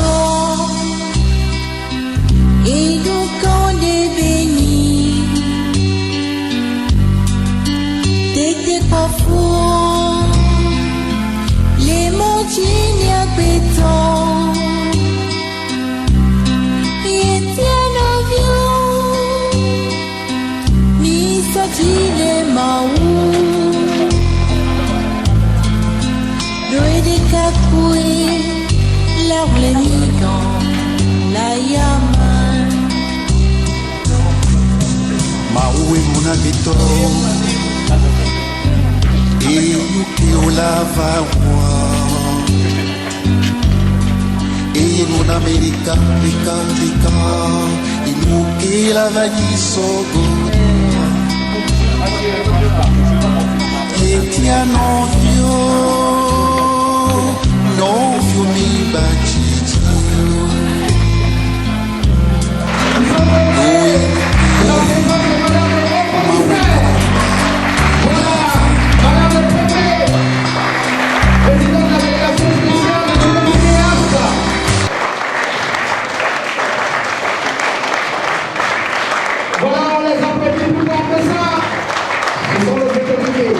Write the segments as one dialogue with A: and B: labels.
A: corps et nos camps des bénis. T'étais parfois les montagnes à béton. Et tiens l'avion, ni sorti les maous. Doit des cacoués, l'arbre les migrants, la yaman.
B: Maui mon habito et nous qui au lava et mon América, Rica, et nous qui la vanille sogo et tiens non vieux mi bachiti.
C: Voilà, on les applaudit plus fort que ça. Ils sont les autorités.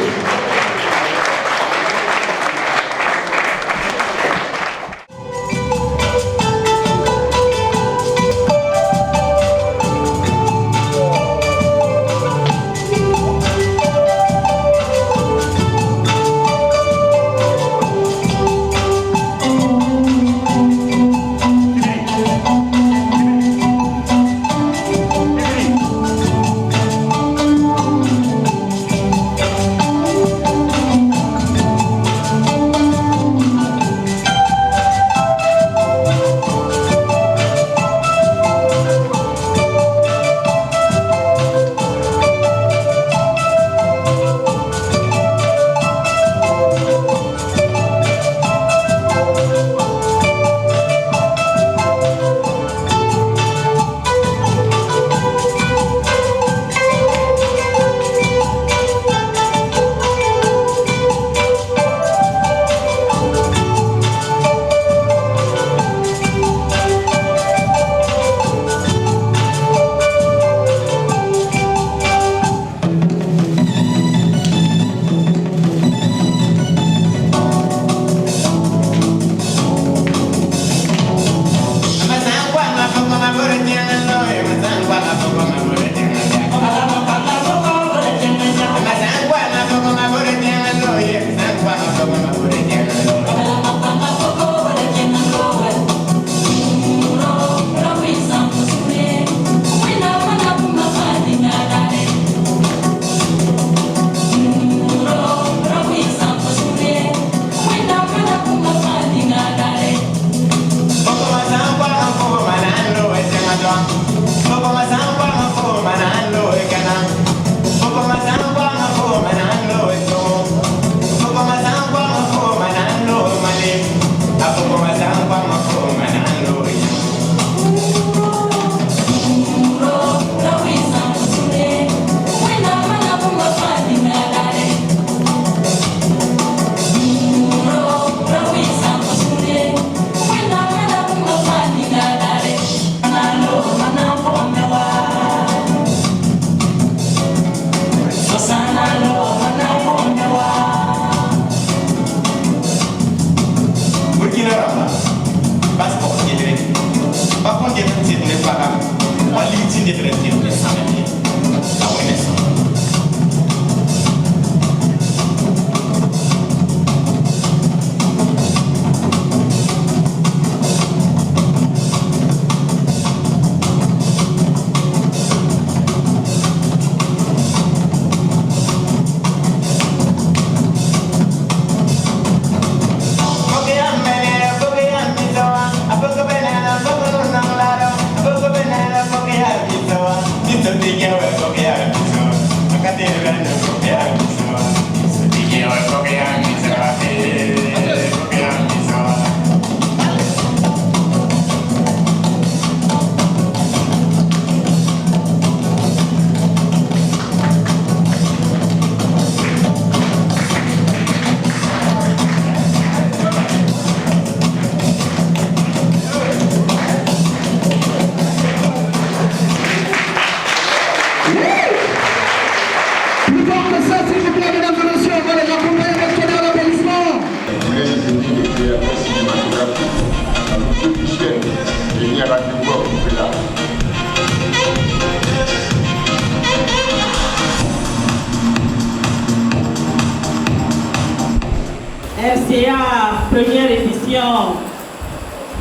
D: RCA, première édition,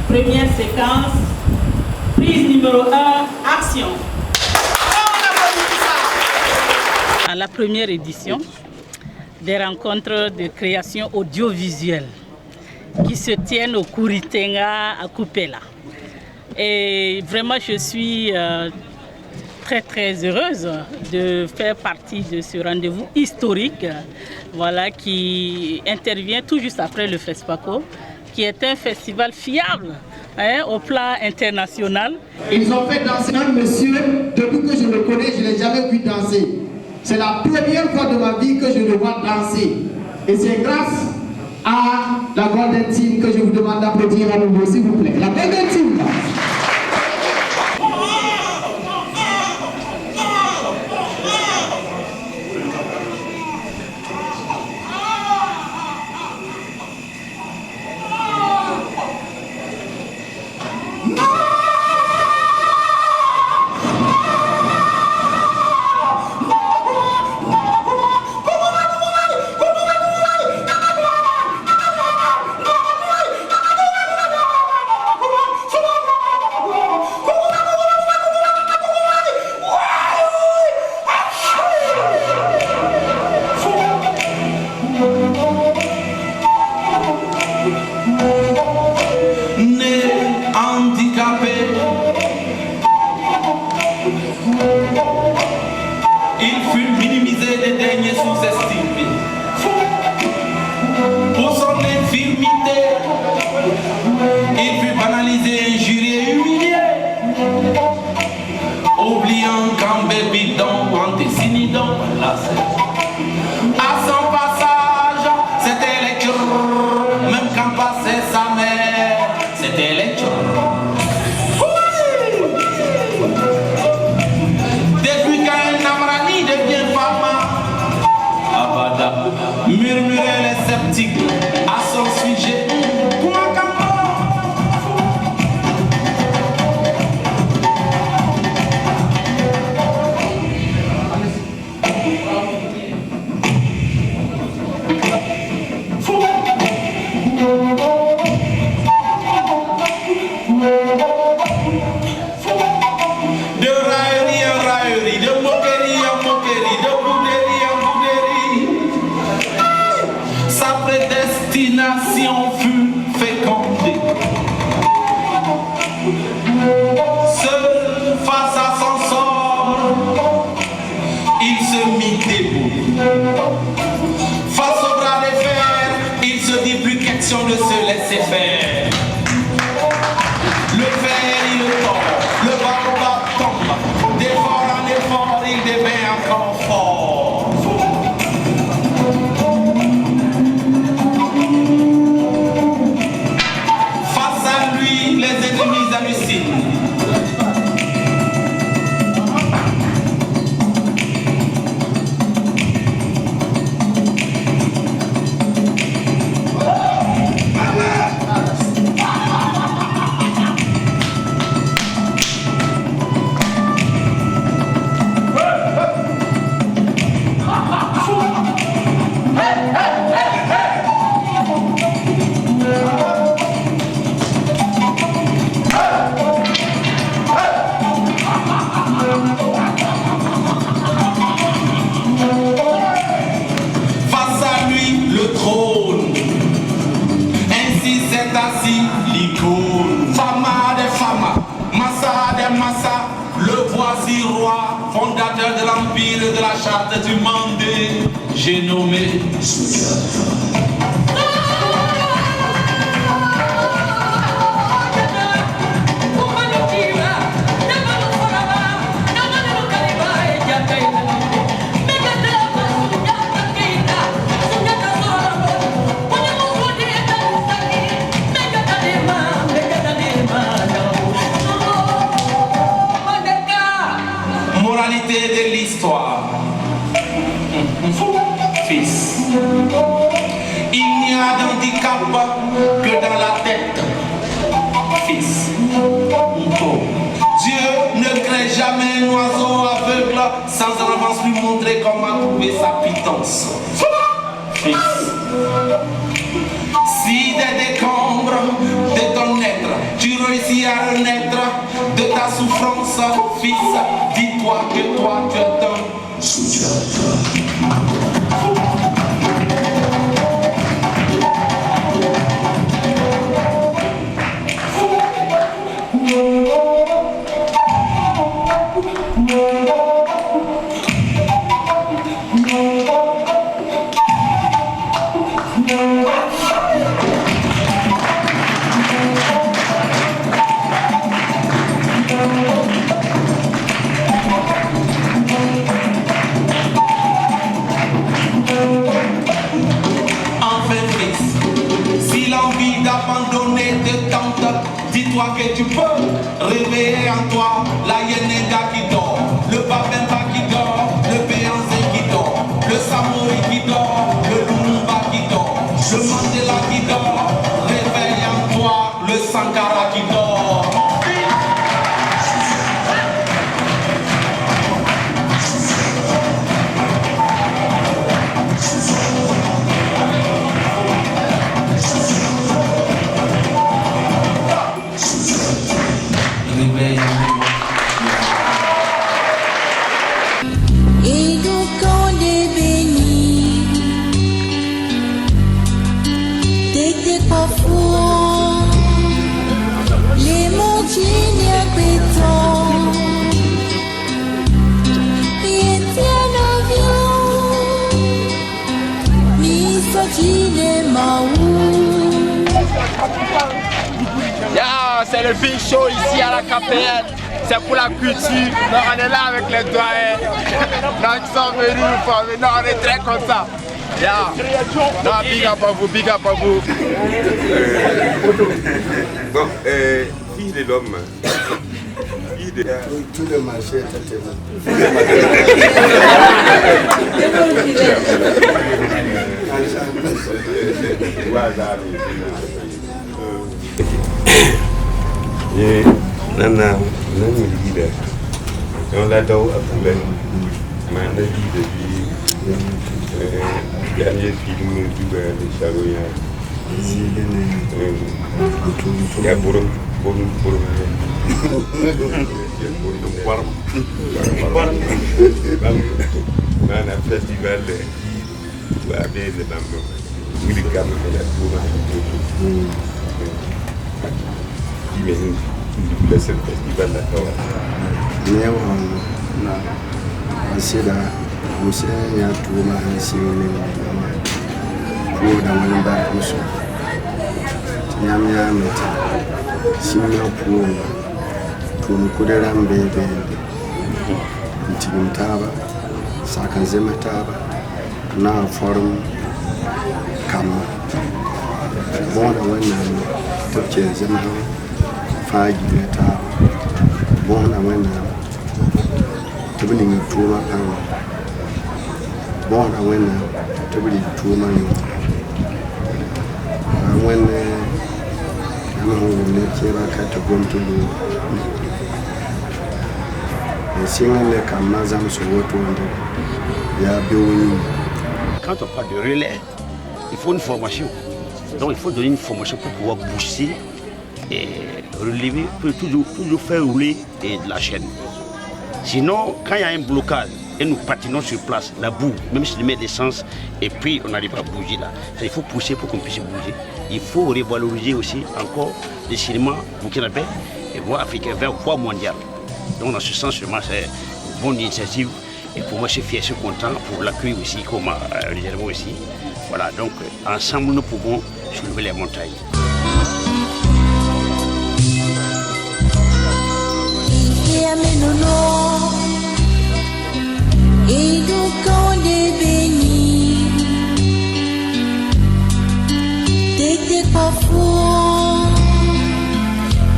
D: première séquence, prise numéro 1, action. À la première édition des rencontres de création audiovisuelle qui se tiennent au Kuritenga à Kupela. Et vraiment, je suis très heureuse de faire partie de ce rendez-vous historique, voilà, qui intervient tout juste après le FESPACO, qui est un festival fiable au plan international.
C: Ils ont fait danser un monsieur, depuis que je le connais, je ne l'ai jamais vu danser. C'est la première fois de ma vie que je le vois danser. Et c'est grâce à la Golden Team que je vous demande d'applaudir à nouveau, s'il vous plaît. La Golden Team.
E: J'ai nommé moralité de l'histoire. Fils, il n'y a d'handicap que dans la tête. Fils, Dieu ne crée jamais un oiseau aveugle sans en avance lui montrer comment trouver sa pitance. Fils, Si des décombres de ton être, tu réussis à renaître de ta souffrance, fils, dis-toi que toi tu es un Soundiata. Dis-toi que tu peux réveiller en toi la Yenega qui dort, le Babemba qui dort, le Béanzé qui dort, le Samori qui dort, le Lumumba qui dort, le Mandela qui dort. Réveille en toi le Sankara qui dort.
A: Et donc on est béni, t'étais pas fou, les montagnes à béton, et tiens l'avion, mi sorti les maous.
F: C'est le big show ici à la KPN. C'est pour la culture. Donc on est là avec les doyens. Donc ils sont venus nous former. Non, on est très contents. Yeah. Non, big up à vous, big up à vous.
G: Bon, fille de l'homme.
B: Tout le marché était
G: Nana, nani leader. On l'a dit à Poulen. Manda depuis dernier film du Chagoya. Il y a pour un festival le festival d'accord.
B: Sida musa ya tuma hasini ko da wani ba musu ya meta sina ko to kudaran bebe taba sakan zema taba na forum kama bona wannan take zama fagi ta bona wannan tabini tuma kan bona wannan tabini tuma ne wannan amma ne ke ba ka ta gonto ne singale kama zamu so woto wanda ya biyo.
H: Quand on parle de relais, il faut une formation. Donc il faut donner une formation pour pouvoir booster et relever, pour toujours faire rouler de la chaîne. Sinon, quand il y a un blocage et nous patinons sur place, la boue, même si on met l'essence et puis on n'arrive pas à bouger là, il faut pousser pour qu'on puisse bouger. Il faut revaloriser aussi encore les cinémas burkinabé et voire africains vers voie mondiale. Donc dans ce sens, c'est une bonne initiative. Et pour moi, je suis fier, je suis content pour l'accueil aussi, comme réservé aussi. Voilà, donc ensemble, nous pouvons soulever les montagnes.
A: Et donc on est béni, t'étais pas fou,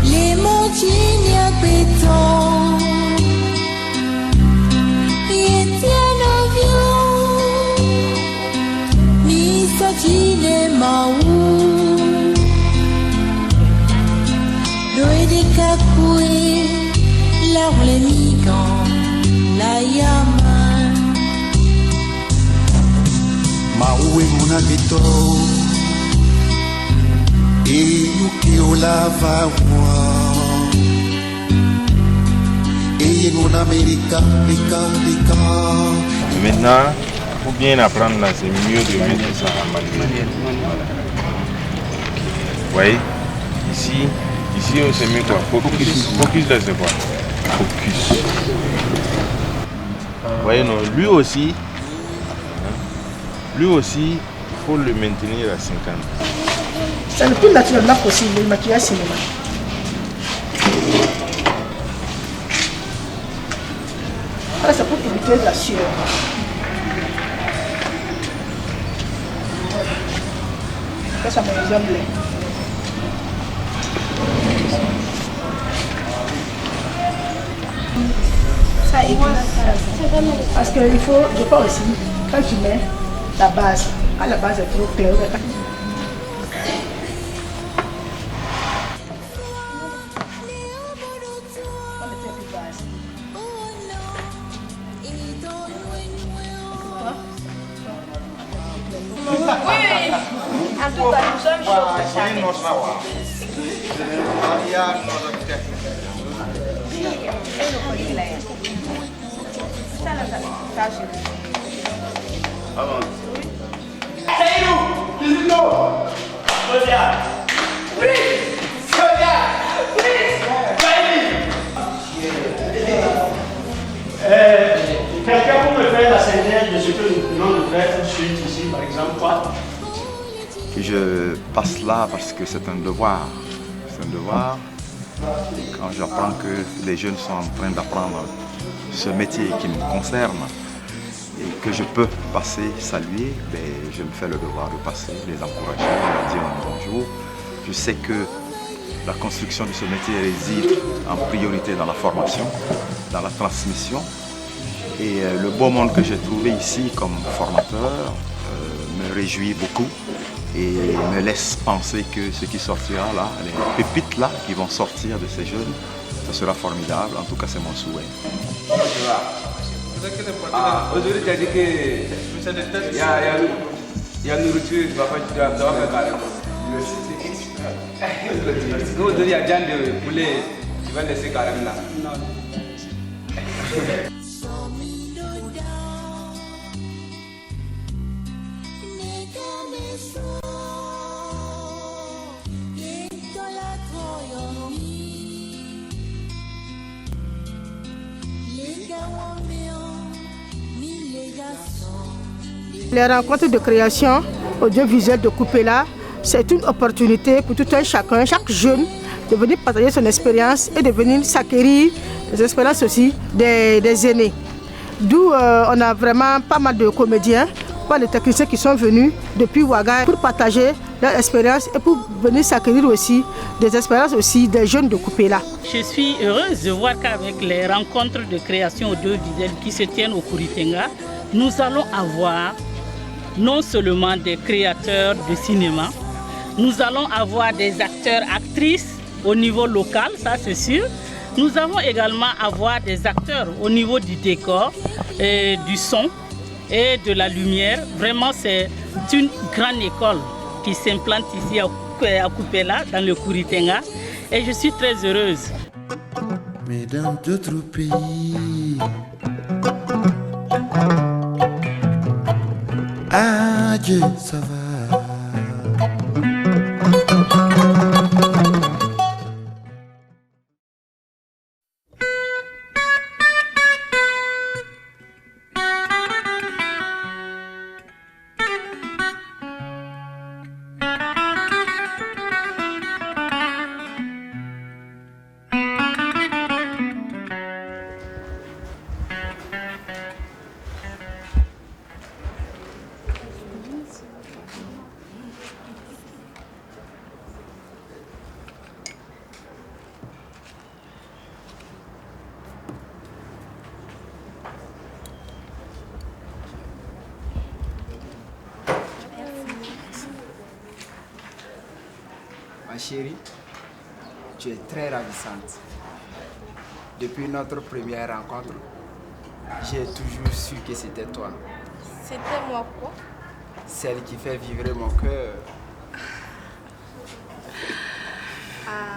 A: les montagnes à béton, et tiens l'avion, mi sorti les maous, l'eau des cacoués, là où les migrants, la yama.
B: Maui muna gito
I: Et nous qui on la va voir. Et nous en Amérique,
G: Maintenant, pour bien apprendre là, c'est mieux de mettre ça en manuel. Voilà. Vous voyez, ici c'est mieux quoi. Focus. Focus là c'est quoi? Focus. Vous voyez, non, lui aussi, il faut le maintenir à 50.
J: C'est le plus naturellement possible, le maquillage cinéma. Voilà, c'est pour éviter la sueur. Ça me ressemble. Ça évite. Parce qu'il faut, je crois aussi, quand tu mets la base, quand la base est trop claire,
A: En tout cas, nous sommes chauds.
K: Quelqu'un peut me faire la synthèse de ce que nous venons de faire tout de suite ici, par exemple, quoi?
L: Je passe là parce que c'est un devoir. C'est un devoir. Quand j'apprends que les jeunes sont en train d'apprendre ce métier qui me concerne et que je peux passer, saluer, ben, je me fais le devoir de passer, les encourager, leur dire un bonjour. Je sais que la construction de ce métier réside en priorité dans la formation, dans la transmission. Et le beau monde que j'ai trouvé ici comme formateur me réjouit beaucoup et me laisse penser que ce qui sortira là, les pépites là qui vont sortir de ces jeunes, ce sera formidable. En tout cas, c'est mon souhait.
M: Aujourd'hui, tu as dit qu'il y a nourriture, tu vas faire carrément. Nous, aujourd'hui, il y a viande de poulet, tu vas laisser carrément là.
J: Les rencontres de création audiovisuelle de Kupela, c'est une opportunité pour tout un chacun, chaque jeune, de venir partager son expérience et de venir s'acquérir les expériences aussi des aînés. D'où on a vraiment pas mal de comédiens, pas de techniciens qui sont venus depuis Ouaga pour partager leur expérience et pour venir s'acquérir aussi des expériences aussi des jeunes de Kupela.
D: Je suis heureuse de voir qu'avec les rencontres de création audiovisuelle qui se tiennent au Kouritenga, nous allons avoir non seulement des créateurs de cinéma, nous allons avoir des acteurs, actrices au niveau local, ça c'est sûr. Nous allons également avoir des acteurs au niveau du décor, du son et de la lumière. Vraiment, c'est une grande école qui s'implante ici à Kupela, dans le Kouritenga. Et je suis très heureuse.
I: Mais dans d'autres pays, adieu, ça va.
N: Ma chérie, tu es très ravissante. Depuis notre première rencontre, j'ai toujours su que c'était toi.
O: C'était moi quoi?
N: Celle qui fait vibrer mon cœur.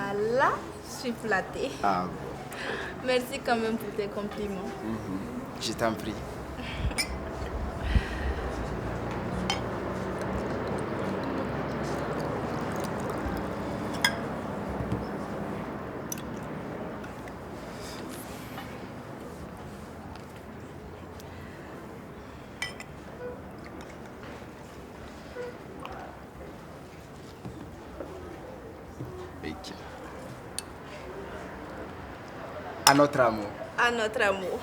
O: Ah là, je suis flattée.
N: Ah,
O: Merci quand même pour tes compliments.
N: je t'en prie. À notre amour.
O: À notre amour.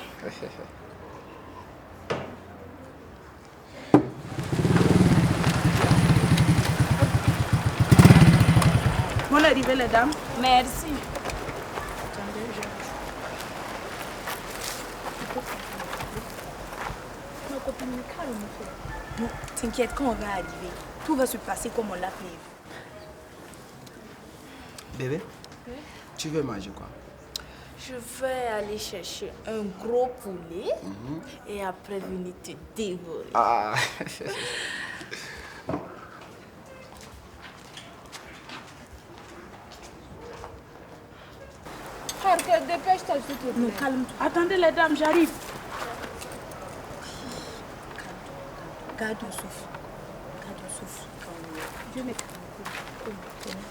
P: Bonne arrivée, les dames.
O: Merci.
P: Ma copine, calme-toi. Non, t'inquiète, quand on va arriver, tout va se passer comme on l'a prévu.
N: Bébé, tu veux manger quoi?
O: Je vais aller chercher un gros poulet et après venir te dévorer.
N: Ah.
P: Frère, dépêche-toi, s'il te plaît. Non, calme-toi. Attendez, les dames, j'arrive. Garde ton souffle. Garde ton souffle. Dieu me calme.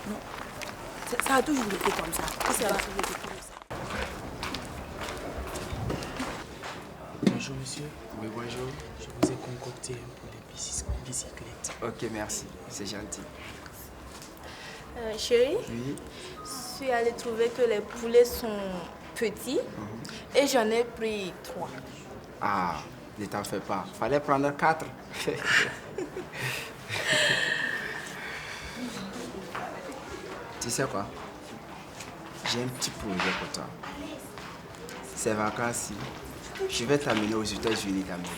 P: Non. Ça a toujours été comme ça. Ça va toujours été comme ça.
N: Bonjour monsieur. Oui, bonjour.
Q: Je vous ai concocté un poulet bicyclette.
N: Ok, merci. C'est gentil.
O: Chérie,
N: Oui.
O: je suis allée trouver que les poulets sont petits et j'en ai pris 3.
N: Ah, ne t'en fais pas. Fallait prendre 4. Tu sais quoi? J'ai un petit projet pour toi. Ces vacances-ci, je vais t'amener aux États-Unis d'Amérique.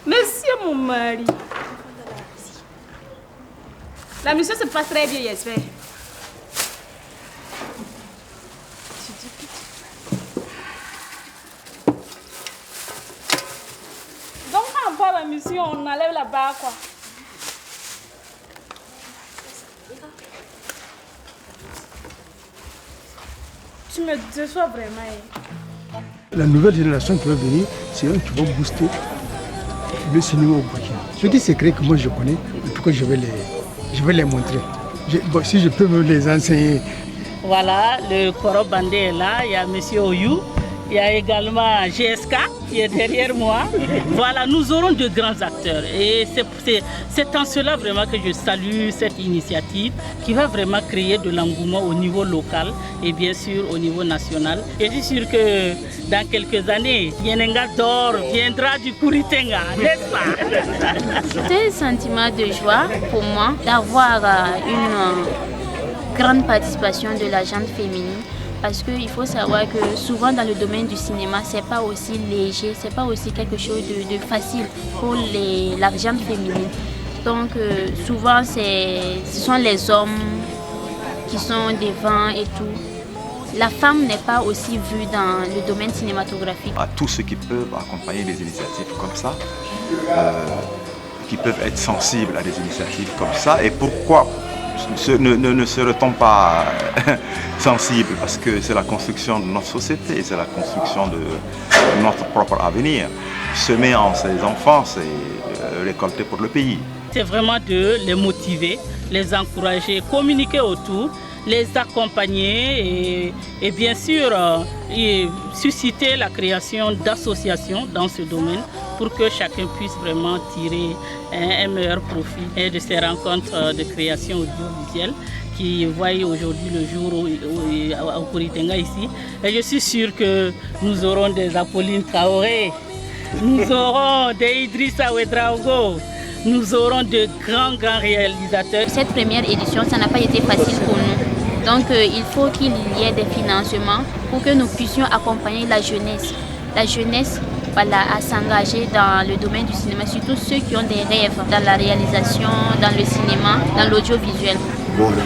P: Monsieur mon mari. La mission se passe très bien, j'espère. Donc, quand on part la mission, on enlève là-bas, quoi. Tu me déçois vraiment.
R: La nouvelle génération qui va venir, c'est eux qui vont booster le cinéma au Burkina. Petits secrets que moi je connais, en tout cas je vais les montrer. Si je peux me les enseigner.
D: Voilà, le Koro Bandé est là, il y a M. Oyou, il y a également GSK qui est derrière moi. Voilà, nous aurons de grands acteurs et c'est en cela vraiment que je salue cette initiative qui va vraiment créer de l'engouement au niveau local et bien sûr au niveau national. Et je suis sûr que dans quelques années, Yenenga d'or viendra du Kouritenga, n'est-ce pas?
S: C'est un sentiment de joie pour moi d'avoir une grande participation de la gente féminine. Parce qu'il faut savoir que souvent dans le domaine du cinéma, c'est pas aussi léger, c'est pas aussi quelque chose de facile pour la gente féminine. Donc souvent ce sont les hommes qui sont devant et tout. La femme n'est pas aussi vue dans le domaine cinématographique.
L: À tous ceux qui peuvent accompagner des initiatives comme ça, qui peuvent être sensibles à des initiatives comme ça, et pourquoi ne serait-on pas sensible, parce que c'est la construction de notre société, c'est la construction de notre propre avenir. Semer en ces enfants, c'est récolter pour le pays.
D: C'est vraiment de les motiver, les encourager, communiquer autour, les accompagner et bien sûr susciter la création d'associations dans ce domaine pour que chacun puisse vraiment tirer un meilleur profit et de ces rencontres de création audiovisuelle qui voient aujourd'hui le jour au Kouritenga ici. Et je suis sûr que nous aurons des Apolline Traoré, nous aurons des Idrissa Ouedraogo, nous aurons de grands réalisateurs.
S: Cette première édition, ça n'a pas été facile pour nous. Donc il faut qu'il y ait des financements pour que nous puissions accompagner la jeunesse. La jeunesse, voilà, à s'engager dans le domaine du cinéma, surtout ceux qui ont des rêves dans la réalisation, dans le cinéma, dans l'audiovisuel.
B: Bon, on